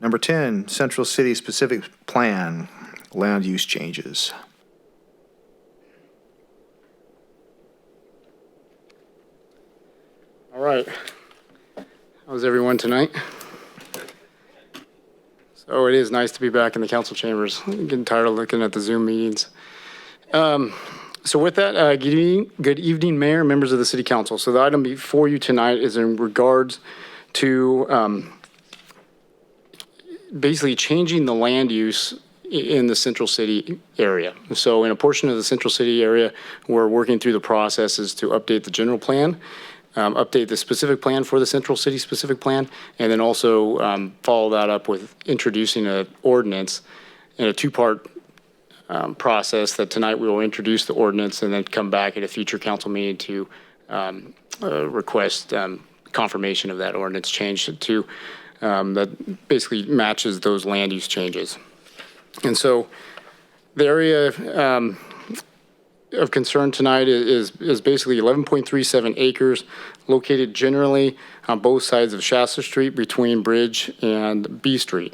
Number 10, Central City Specific Plan, land use changes. All right. How's everyone tonight? So it is nice to be back in the council chambers. I'm getting tired of looking at the Zoom meetings. So with that, good evening, Mayor, members of the City Council. So the item before you tonight is in regards to basically changing the land use in the Central City area. So in a portion of the Central City area, we're working through the processes to update the general plan, update the specific plan for the Central City specific plan, and then also follow that up with introducing an ordinance in a two-part process that tonight we will introduce the ordinance and then come back at a future council meeting to request confirmation of that ordinance change to that basically matches those land use changes. And so the area of concern tonight is basically 11.37 acres located generally on both sides of Shasta Street between Bridge and B Street.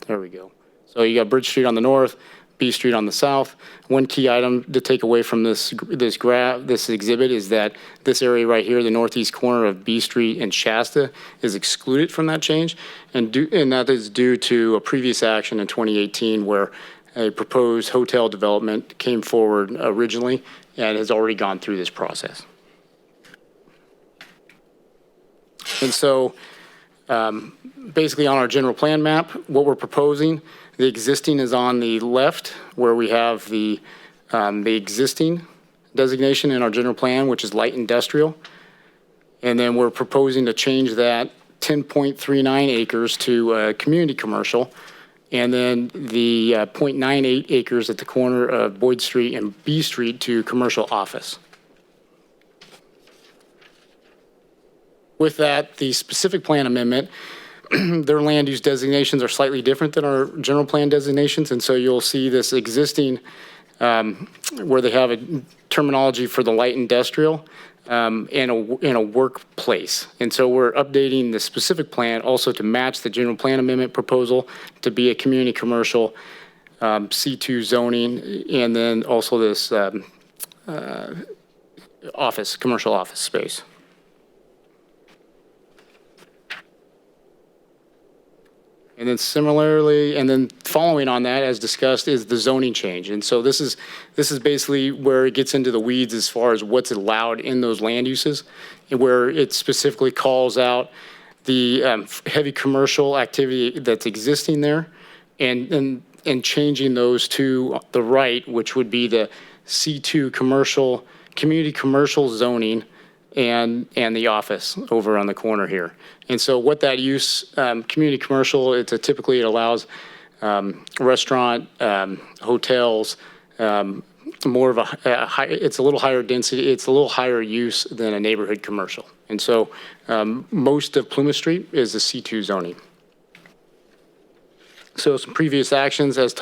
There we go. So you got Bridge Street on the north, B Street on the south. One key item to take away from this exhibit is that this area right here, the northeast corner of B Street and Shasta, is excluded from that change, and that is due to a previous action in 2018 where a proposed hotel development came forward originally and has already gone through this process. And so basically on our general plan map, what we're proposing, the existing is on the left where we have the existing designation in our general plan, which is light industrial. And then we're proposing to change that 10.39 acres to community commercial. And then the 0.98 acres at the corner of Boyd Street and B Street to commercial office. With that, the specific plan amendment, their land use designations are slightly different than our general plan designations. And so you'll see this existing where they have a terminology for the light industrial in a workplace. And so we're updating the specific plan also to match the general plan amendment proposal to be a community commercial C2 zoning, and then also this commercial office space. And then similarly, and then following on that, as discussed, is the zoning change. And so this is basically where it gets into the weeds as far as what's allowed in those land uses, and where it specifically calls out the heavy commercial activity that's existing there, and changing those to the right, which would be the C2 commercial, community commercial zoning, and the office over on the corner here. And so what that use, community commercial, typically it allows restaurant, hotels, more of a high, it's a little higher density, it's a little higher use than a neighborhood commercial. And so most of Plymouth Street is the C2 zoning. So some previous actions as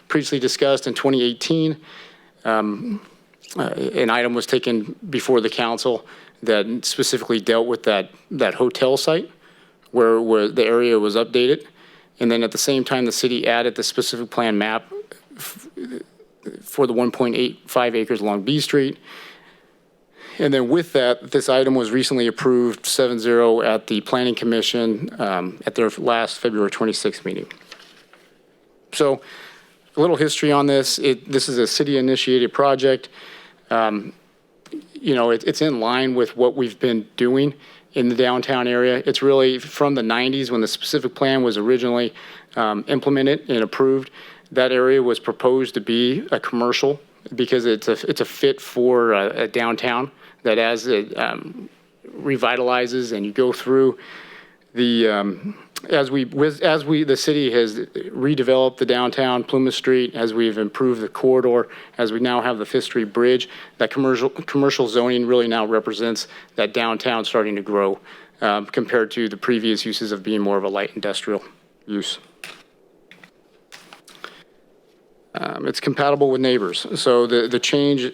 previously discussed in 2018, an item was taken before the council that specifically dealt with that hotel site where the area was updated. And then at the same time, the city added the specific plan map for the 1.85 acres along B Street. And then with that, this item was recently approved 7-0 at the Planning Commission at their last February 26th meeting. So a little history on this. This is a city-initiated project. You know, it's in line with what we've been doing in the downtown area. It's really from the 90s when the specific plan was originally implemented and approved. That area was proposed to be a commercial because it's a fit for a downtown that as it revitalizes and you go through the the city has redeveloped the downtown Plymouth Street, as we've improved the corridor, as we now have the Fifth Street Bridge, that commercial zoning really now represents that downtown starting to grow compared to the previous uses of being more of a light industrial use. It's compatible with neighbors. So the change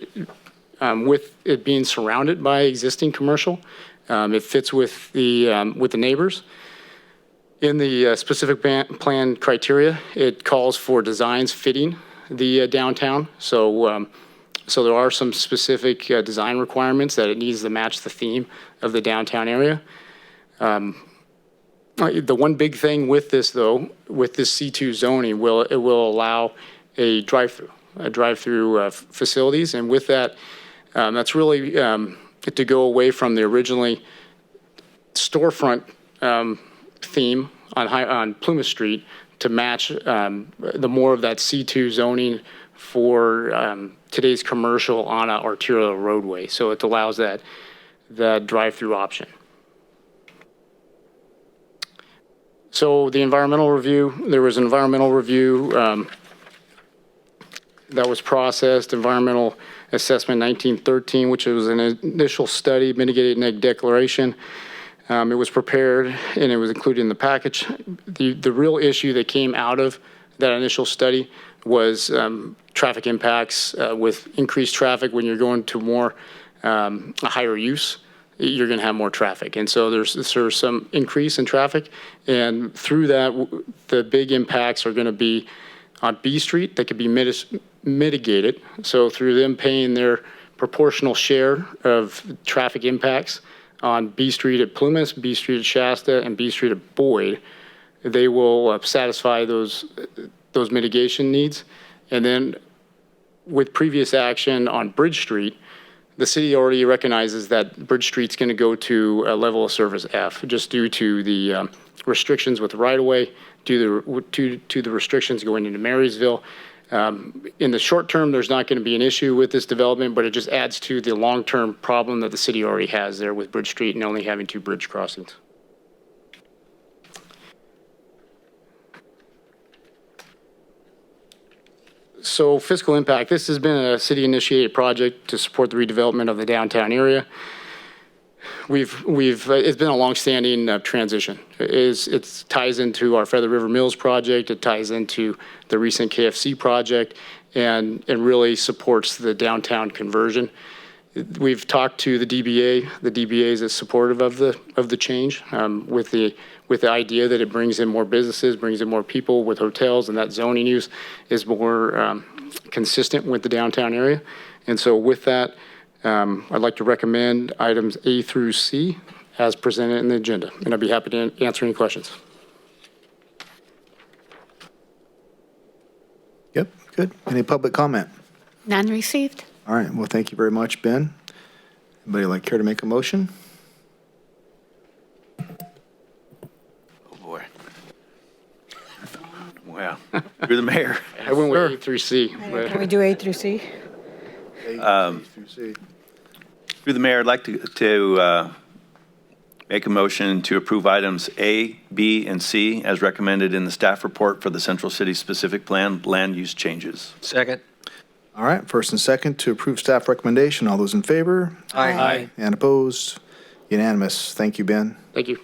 with it being surrounded by existing commercial. It fits with the neighbors. In the specific plan criteria, it calls for designs fitting the downtown. So there are some specific design requirements that it needs to match the theme of the downtown area. The one big thing with this, though, with this C2 zoning, it will allow a drive-through facilities, and with that, that's really to go away from the originally storefront theme on Plymouth Street to match the more of that C2 zoning for today's commercial on an arterial roadway. So it allows that drive-through option. So the environmental review, there was an environmental review that was processed, environmental assessment 1913, which was an initial study, mitigated neg declaration. It was prepared and it was included in the package. The real issue that came out of that initial study was traffic impacts with increased traffic. When you're going to more a higher use, you're going to have more traffic. And so there's some increase in traffic. And through that, the big impacts are going to be on B Street that could be mitigated. So through them paying their proportional share of traffic impacts on B Street at Plymouth, B Street at Shasta, and B Street at Boyd, they will satisfy those mitigation needs. And then with previous action on Bridge Street, the city already recognizes that Bridge Street's going to go to a level of service F just due to the restrictions with the right-of-way, due to the restrictions going into Marysville. In the short term, there's not going to be an issue with this development, but it just adds to the long-term problem that the city already has there with Bridge Street and only having 2 bridge crossings. So fiscal impact, this has been a city-initiated project to support the redevelopment of the downtown area. It's been a long-standing transition. It ties into our Feather River Mills project. It ties into the recent KFC project and really supports the downtown conversion. We've talked to the DBA. The DBA is supportive of the change with the idea that it brings in more businesses, brings in more people with hotels, and that zoning use is more consistent with the downtown area. And so with that, I'd like to recommend items A through C as presented in the agenda, and I'd be happy to answer any questions. Yep, good. Any public comment? None received. All right, well, thank you very much, Ben. Anybody care to make a motion? Oh, boy. Well, you're the mayor. I went with A through C. Can we do A through C? Through the mayor, I'd like to make a motion to approve items A, B, and C as recommended in the staff report for the Central City Specific Plan land use changes. Second. All right, first and second to approve staff recommendation. All those in favor? Aye. And opposed? Unanimous. Thank you, Ben. Thank you.